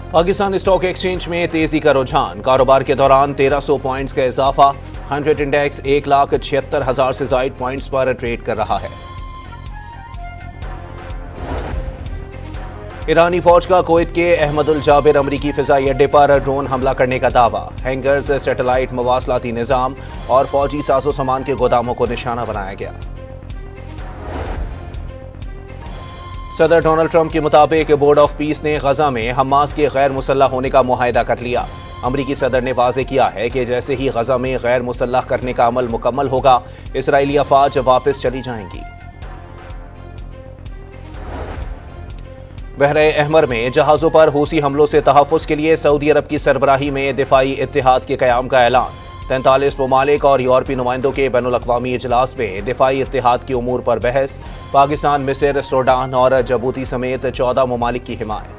Pakistan stock exchange में तेजी का रुझान। कारोबार के दौरान 1300 पॉइंट्स का इजाफा। 100 इंडेक्स 1,76,000 से जायद पॉइंट्स पर ट्रेड कर रहा है। ईरानी फौज का कुवैत के अहमदुल जाबिर अमरीकी फिजाई अड्डे पर ड्रोन हमला करने का दावा। हैंगर्स, सैटेलाइट, मवासलाती निजाम और फौजी साजो सामान के गोदामों को निशाना बनाया गया। सदर डोनाल्ड ट्रंप के मुताबिक बोर्ड ऑफ पीस ने गजा में हमास के गैर मुसल्लह होने का मुआहदा कर लिया। अमरीकी सदर ने वाज़े किया है कि जैसे ही गजा में गैर मुसल्लह करने का अमल मुकम्मल होगा, इसराइली अफवाज वापस चली जाएंगी। बहरे अहमर में जहाज़ों पर हूसी हमलों से तहफ़्फ़ुज़ के लिए सऊदी अरब की सरबराही में दिफाई इत्तेहाद के क़याम का ऐलान। 43 ममालिक और यूरोपीय नुमाइंदों के बैनुल-अक़वामी इजलास में दिफाई इत्तेहाद के उमूर पर बहस। पाकिस्तान, मिस्र, सूडान और जबूती समेत 14 ममालिक की हिमायत।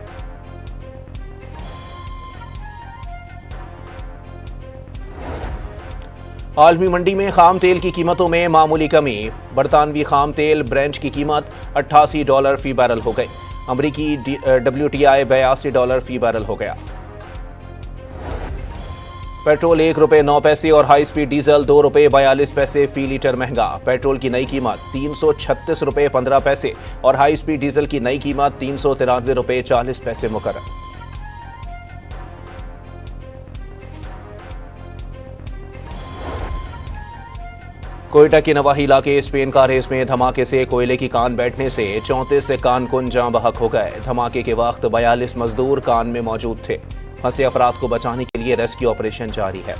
आलमी मंडी में खाम तेल की कीमतों में मामूली कमी। बरतानवी खाम तेल ब्रेंट की कीमत $88 फी बैरल हो गई। अमरीकी WTI $82 फी बैरल हो गया। पेट्रोल ₹1.09 और हाई स्पीड डीजल ₹2.42 फी लीटर महंगा। पेट्रोल की नई कीमत ₹336.15 और हाई स्पीड डीजल की नई कीमत ₹393.40 मुकर्रर। कोयटा के नवाही इलाके स्पेन का रेस में धमाके से कोयले की कान बैठने से 34 कारकुन जाँ बहक हो गए। धमाके के वक्त 42 मजदूर कान में मौजूद थे। फंसे अफराद को बचाने के लिए रेस्क्यू ऑपरेशन जारी है।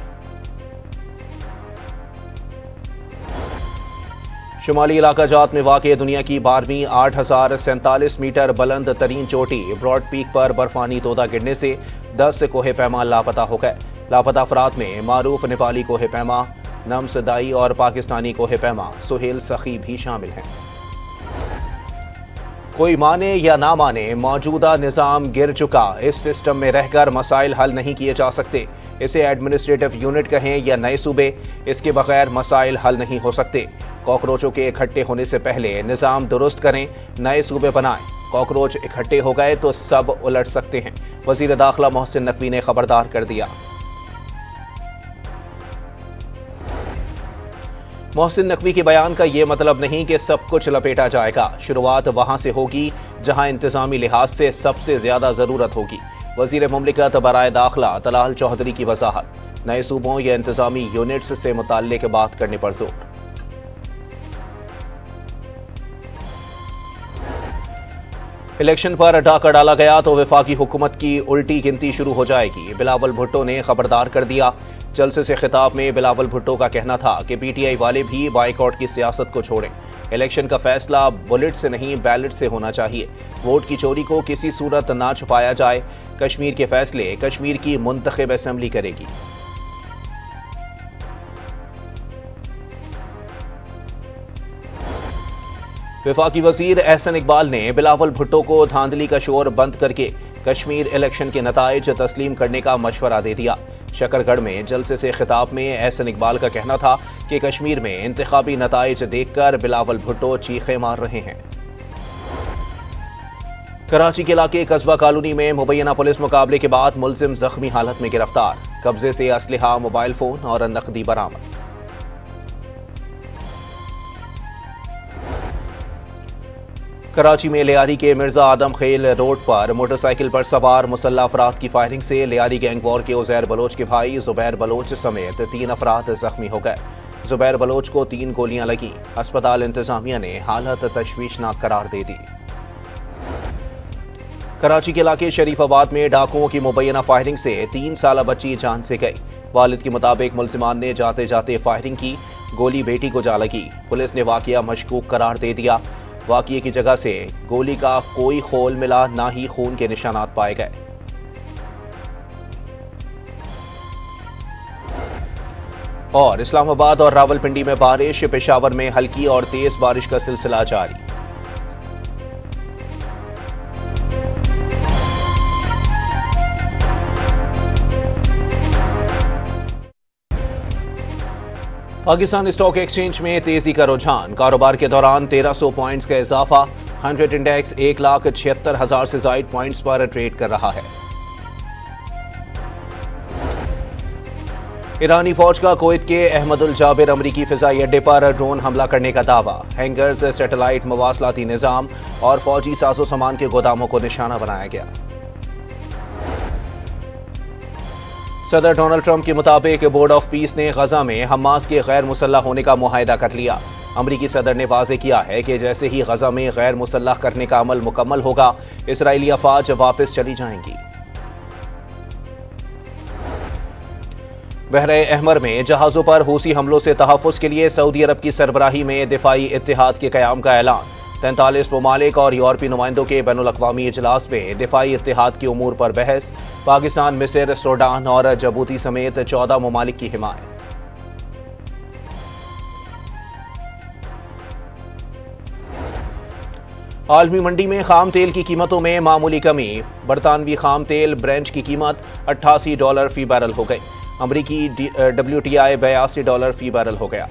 शुमाली इलाका जात में वाक़ दुनिया की 12वीं 8,047 मीटर बुलंद तरीन चोटी ब्रॉड पीक पर बर्फानी तोदा गिरने से 10 कोहे पैमा लापता हो गए। लापता अफराद में मारूफ नेपाली कोहे पैमा नम्स दाई और पाकिस्तानी कोहे पैमा सुहेल सखी भी शामिल हैं। कोई माने या ना माने, मौजूदा निज़ाम गिर चुका। इस सिस्टम में रहकर मसाइल हल नहीं किए जा सकते। इसे एडमिनिस्ट्रेटिव यूनिट कहें या नए सूबे, इसके बगैर मसाइल हल नहीं हो सकते। कॉकरोचों के इकट्ठे होने से पहले निज़ाम दुरुस्त करें, नए सूबे बनाएं। कॉकरोच इकट्ठे हो गए तो सब उलट सकते हैं। वज़ीर दाखिला मोहसिन नकवी ने खबरदार कर दिया। मोहसिन नकवी के बयान का ये मतलब नहीं कि सब कुछ लपेटा जाएगा। शुरुआत वहां से होगी जहां इंतजामी लिहाज से सबसे ज्यादा जरूरत होगी। वजीर मुमलिकत बराए दाखिला तलाल चौधरी की वजाहत। नए सूबों या इंतजामी यूनिट्स से मुताल्लिक बात करने पर जोर। इलेक्शन पर डाका डाला गया तो वफाकी हुकूमत की उल्टी गिनती शुरू हो जाएगी। बिलावल भुट्टो ने खबरदार कर दिया। जलसे से खिताब में बिलावल भुट्टो का कहना था कि PTI वाले भी बाइकआउट की सियासत को छोड़ें। इलेक्शन का फैसला बुलेट से नहीं बैलेट से होना चाहिए। वोट की चोरी को किसी सूरत ना छुपाया जाए। कश्मीर के फैसले कश्मीर की मुंतखब असेंबली करेगी। वफाकी वजीर एहसन इकबाल ने बिलावल भुट्टो को धांधली का शोर बंद करके कश्मीर इलेक्शन के नताइज तस्लीम करने का मशवरा दे दिया। शकरगढ़ में जलसे से खिताब में एहसन इकबाल का कहना था कि कश्मीर में इंतखाबी नताइज देखकर बिलावल भुट्टो चीखे मार रहे हैं। कराची के इलाके कस्बा कॉलोनी में मुबैना पुलिस मुकाबले के बाद मुलजिम जख्मी हालत में गिरफ्तार। कब्जे से असलहा, मोबाइल फोन और नकदी बरामद। कराची में लियारी के मिर्जा आदम खेल रोड पर मोटरसाइकिल पर सवार मुसल्लह अफराद की फायरिंग से लियारी गैंग वॉर के उज़ैर बलोच के भाई ज़ुबैर बलोच समेत 3 अफराद जख्मी हो गए। ज़ुबैर बलोच को 3 गोलियां लगी। अस्पताल इंतजामिया ने हालत तशवीशनाक करार दे दी। कराची के इलाके शरीफाबाद में डाकुओं की मुबैना फायरिंग से 3 साला बच्ची जान से गई। वालिद के मुताबिक मुलजिमान ने जाते जाते फायरिंग की। गोली बेटी को जा लगी। पुलिस ने वाकया मशकूक करार दे दिया। वाकये की जगह से गोली का कोई खोल मिला, ना ही खून के निशानात पाए गए। और इस्लामाबाद और रावलपिंडी में बारिश। पेशावर में हल्की और तेज बारिश का सिलसिला जारी। पाकिस्तान स्टॉक एक्सचेंज में तेजी का रुझान। कारोबार के दौरान 1300 पॉइंट्स का इजाफा। 100 इंडेक्स 1,76,000 से जायद पॉइंट्स पर ट्रेड कर रहा है। ईरानी फौज का कुवैत के अहमदुल जाबिर अमरीकी फिजाई अड्डे पर ड्रोन हमला करने का दावा। हैंगर्स, सैटेलाइट, मवासलाती निजाम और फौजी साजो सामान के गोदामों को निशाना बनाया गया। सदर डोनाल्ड ट्रंप के मुताबिक बोर्ड ऑफ पीस ने गजा में हमास के गैर मुसल्लह होने का मुआहिदा कर लिया। अमरीकी सदर ने वाजे किया है कि जैसे ही गजा में गैर मुसल्लह करने का अमल मुकम्मल होगा, इसराइली अफवाज वापस चली जाएंगी। बहरे अहमर में जहाजों पर हूसी हमलों से तहफ़्फ़ुज़ के लिए सऊदी अरब की सरबराही में दिफाई इत्तेहाद के क़याम का ऐलान। 43 ममालिक और यूरोपीय नुमाइंदों के बैनुल-अक़वामी इजलास में दिफाई इत्तेहाद के उमूर पर बहस। पाकिस्तान, मिस्र, सूडान और जबूती समेत 14 ममालिक की हिमायत। आलमी मंडी में खाम तेल की कीमतों में मामूली कमी। बरतानवी खाम तेल ब्रेंट की कीमत $88 फी बैरल हो गई। अमरीकी WTI $82 फी बैरल हो गया।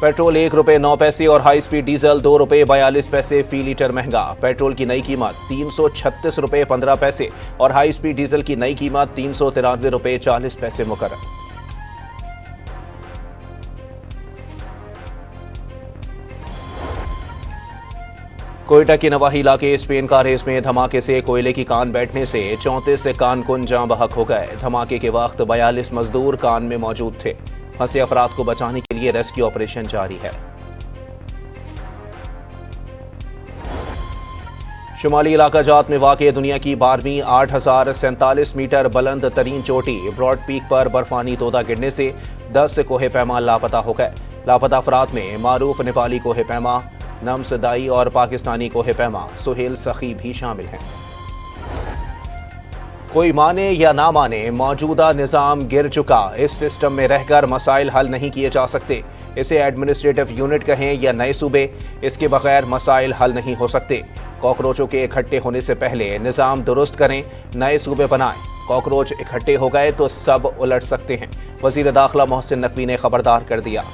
पेट्रोल ₹1.09 और हाई स्पीड डीजल ₹2.42 फी लीटर महंगा। पेट्रोल की नई कीमत ₹336.15 और हाई स्पीड डीजल की नई कीमत ₹393.40 मुकर्रर। कोयटा के नवाही इलाके स्पेन का रेस में धमाके से कोयले की कान बैठने से 34 कारकुन जाँ बहक हो गए। धमाके के वक्त 42 मजदूर कान में मौजूद थे। फंसे अफराद को बचाने के लिए रेस्क्यू ऑपरेशन जारी है। शुमाली इलाका जात में वाक़ दुनिया की 12वीं 8047 मीटर बुलंद तरीन चोटी ब्रॉड पीक पर बर्फानी तोदा गिरने से 10 कोहे पैमा लापता हो गए। लापता अफराद में मारूफ नेपाली कोहे पैमा नम्स दाई और पाकिस्तानी कोहे पैमा सुहेल सखी भी शामिल हैं। कोई माने या ना माने, मौजूदा निज़ाम गिर चुका। इस सिस्टम में रहकर मसाइल हल नहीं किए जा सकते। इसे एडमिनिस्ट्रेटिव यूनिट कहें या नए सूबे, इसके बगैर मसाइल हल नहीं हो सकते। कॉकरोचों के इकट्ठे होने से पहले निज़ाम दुरुस्त करें, नए सूबे बनाएं। कॉकरोच इकट्ठे हो गए तो सब उलट सकते हैं। वज़ीर दाखिला मोहसिन नकवी ने खबरदार कर दिया।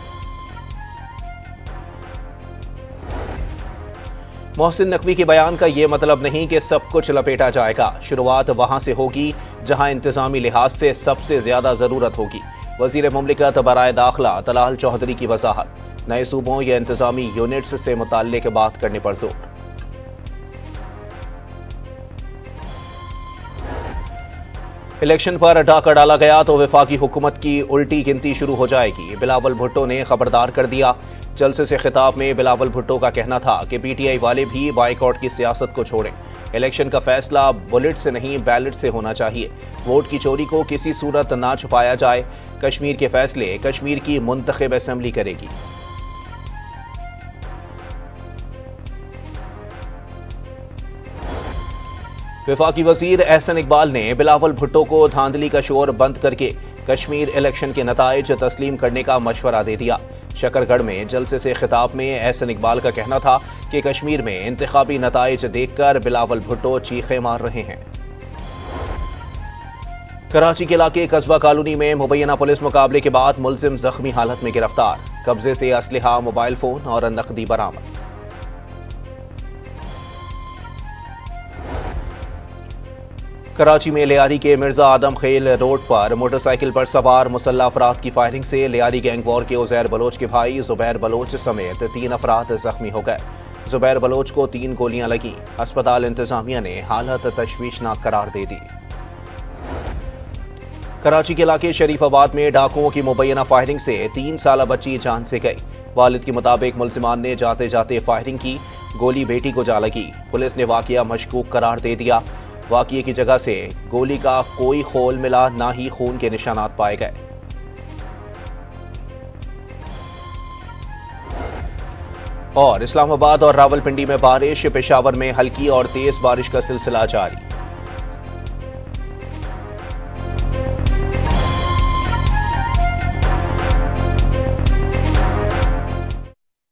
मोहसिन नकवी के बयान का ये मतलब नहीं कि सब कुछ लपेटा जाएगा। शुरुआत वहाँ से होगी जहाँ इंतज़ामी लिहाज से सबसे ज़्यादा ज़रूरत होगी। वज़ीर मुमलिकत बराए दाखिला तलाल चौधरी की वजाहत। नए सूबों या इंतज़ामी यूनिट्स से मुताल्लिक बात करने पर जोर। इलेक्शन पर डाका डाला गया तो वफाकी हुकूमत की उल्टी गिनती शुरू हो जाएगी। बिलावल भुट्टो ने खबरदार कर दिया। जलसे से खिताब में बिलावल भुट्टो का कहना था कि PTI वाले भी बाइकआउट की सियासत को छोड़ें। इलेक्शन का फैसला बुलेट से नहीं बैलेट से होना चाहिए। वोट की चोरी को किसी सूरत ना छुपाया जाए। कश्मीर के फैसले कश्मीर की मुंतखब असेंबली करेगी। वफाकी वजीर एहसन इकबाल ने बिलावल भुट्टो को धांधली का शोर बंद करके कश्मीर इलेक्शन के नताइज तस्लीम करने का मशवरा दे दिया। शकरगढ़ में जलसे से खिताब में एहसन इकबाल का कहना था कि कश्मीर में इंतखाबी नताइज देखकर बिलावल भुट्टो चीखे मार रहे हैं। कराची के इलाके कस्बा कॉलोनी में मुबैना पुलिस मुकाबले के बाद मुलजिम जख्मी हालत में गिरफ्तार। कब्जे से असलहा, मोबाइल फोन और नकदी बरामद। कराची में लियारी के मिर्जा आदम खेल रोड पर मोटरसाइकिल पर सवार मुसल्लह अफराद की फायरिंग से लियारी गैंग वॉर के उज़ैर बलोच के भाई जुबैर बलोच समेत 3 अफराद जख्मी हो गए। जुबैर बलोच को 3 गोलियां लगी। अस्पताल इंतजामिया ने हालत तशवीशनाक करार दे दी। कराची के इलाके शरीफाबाद में डाकुओं की मुबैना फायरिंग से 3 साला बच्ची जान से गई। वालिद के मुताबिक मुलजिमान ने जाते जाते फायरिंग की, गोली बेटी को जा लगी। पुलिस ने वाकया मशकूक करार दे दिया। वाकये की जगह से गोली का कोई खोल मिला, ना ही खून के निशानात पाए गए। और इस्लामाबाद और रावलपिंडी में बारिश, पेशावर में हल्की और तेज बारिश का सिलसिला जारी।